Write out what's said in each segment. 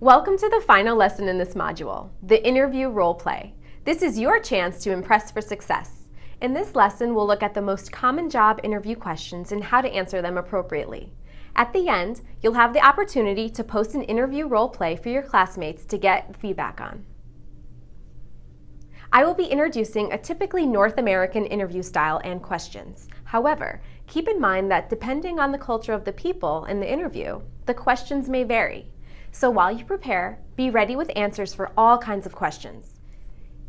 Welcome to the final lesson in this module, the interview role play. This is your chance to impress for success. In this lesson, we'll look at the most common job interview questions and how to answer them appropriately. At the end, you'll have the opportunity to post an interview role play for your classmates to get feedback on. I will be introducing a typically North American interview style and questions. However, keep in mind that depending on the culture of the people in the interview, the questions may vary. So while you prepare, be ready with answers for all kinds of questions.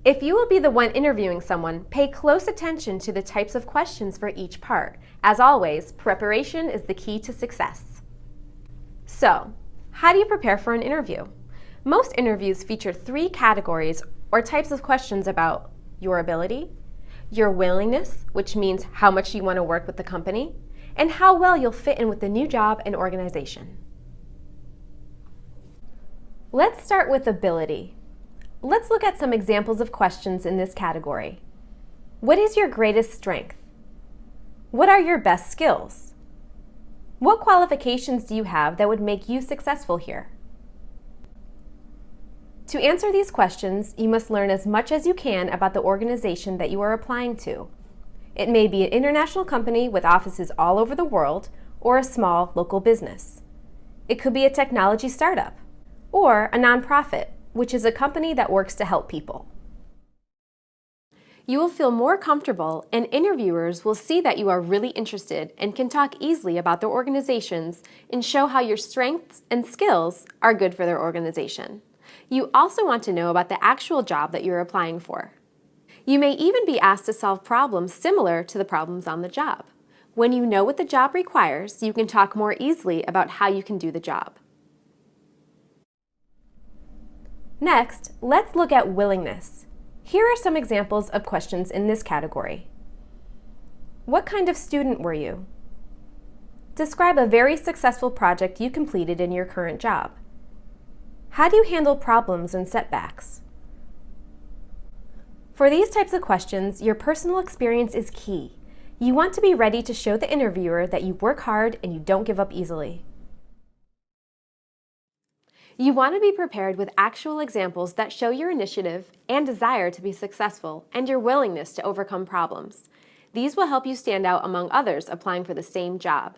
If you will be the one interviewing someone, pay close attention to the types of questions for each part. As always, preparation is the key to success. So, how do you prepare for an interview? Most interviews feature 3 categories or types of questions about your ability, your willingness, which means how much you want to work with the company, and how well you'll fit in with the new job and organization. Let's start with ability. Let's look at some examples of questions in this category. What is your greatest strength? What are your best skills? What qualifications do you have that would make you successful here? To answer these questions, you must learn as much as you can about the organization that you are applying to. It may be an international company with offices all over the world or a small local business. It could be a technology startup or a nonprofit, which is a company that works to help people. You will feel more comfortable and interviewers will see that you are really interested and can talk easily about their organizations and show how your strengths and skills are good for their organization. You also want to know about the actual job that you're applying for. You may even be asked to solve problems similar to the problems on the job. When you know what the job requires, you can talk more easily about how you can do the job. Next, let's look at willingness. Here are some examples of questions in this category. What kind of student were you? Describe a very successful project you completed in your current job. How do you handle problems and setbacks? For these types of questions, your personal experience is key. You want to be ready to show the interviewer that you work hard and you don't give up easily. You want to be prepared with actual examples that show your initiative and desire to be successful and your willingness to overcome problems. These will help you stand out among others applying for the same job.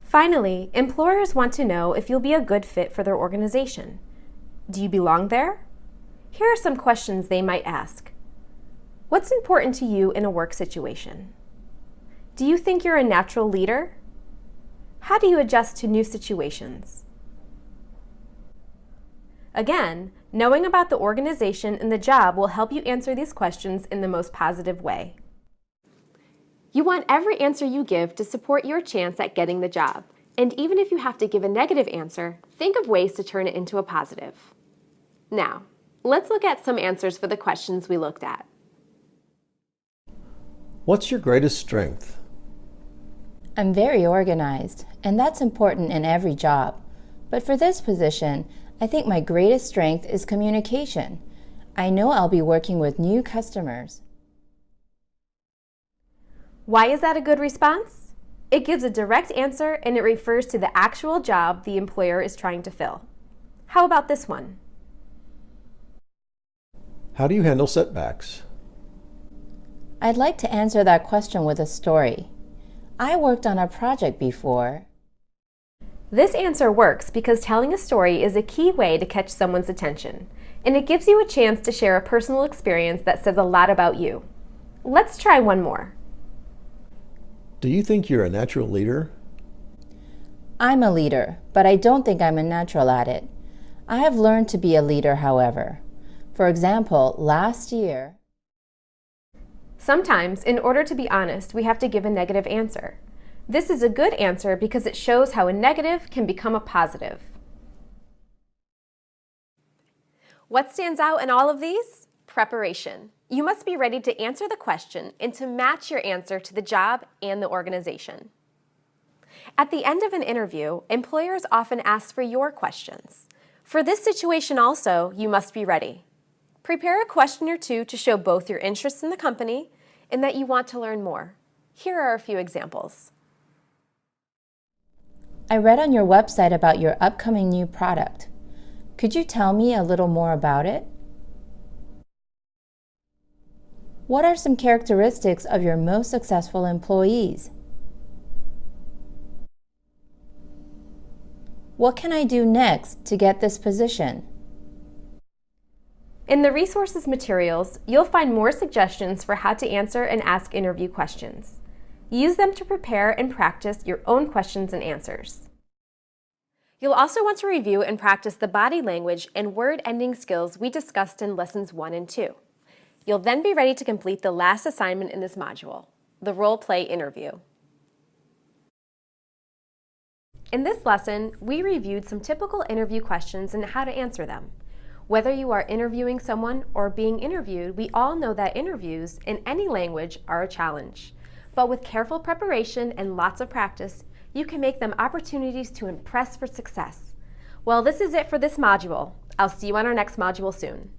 Finally, employers want to know if you'll be a good fit for their organization. Do you belong there? Here are some questions they might ask. What's important to you in a work situation? Do you think you're a natural leader? How do you adjust to new situations? Again, knowing about the organization and the job will help you answer these questions in the most positive way. You want every answer you give to support your chance at getting the job. And even if you have to give a negative answer, think of ways to turn it into a positive. Now, let's look at some answers for the questions we looked at. What's your greatest strength? I'm very organized, and that's important in every job. But for this position, I think my greatest strength is communication. I know I'll be working with new customers. Why is that a good response? It gives a direct answer and it refers to the actual job the employer is trying to fill. How about this one? How do you handle setbacks? I'd like to answer that question with a story. I worked on a project before. This answer works because telling a story is a key way to catch someone's attention, and it gives you a chance to share a personal experience that says a lot about you. Let's try one more. Do you think you're a natural leader? I'm a leader, but I don't think I'm a natural at it. I have learned to be a leader, however. For example, last year. Sometimes, in order to be honest, we have to give a negative answer. This is a good answer because it shows how a negative can become a positive. What stands out in all of these? Preparation. You must be ready to answer the question and to match your answer to the job and the organization. At the end of an interview, employers often ask for your questions. For this situation also, you must be ready. Prepare a question or two to show both your interest in the company and that you want to learn more. Here are a few examples. I read on your website about your upcoming new product. Could you tell me a little more about it? What are some characteristics of your most successful employees? What can I do next to get this position? In the resources materials, you'll find more suggestions for how to answer and ask interview questions. Use them to prepare and practice your own questions and answers. You'll also want to review and practice the body language and word ending skills we discussed in lessons 1 and 2. You'll then be ready to complete the last assignment in this module, the role play interview. In this lesson, we reviewed some typical interview questions and how to answer them. Whether you are interviewing someone or being interviewed, we all know that interviews in any language are a challenge. But with careful preparation and lots of practice, you can make them opportunities to impress for success. Well, this is it for this module. I'll see you on our next module soon.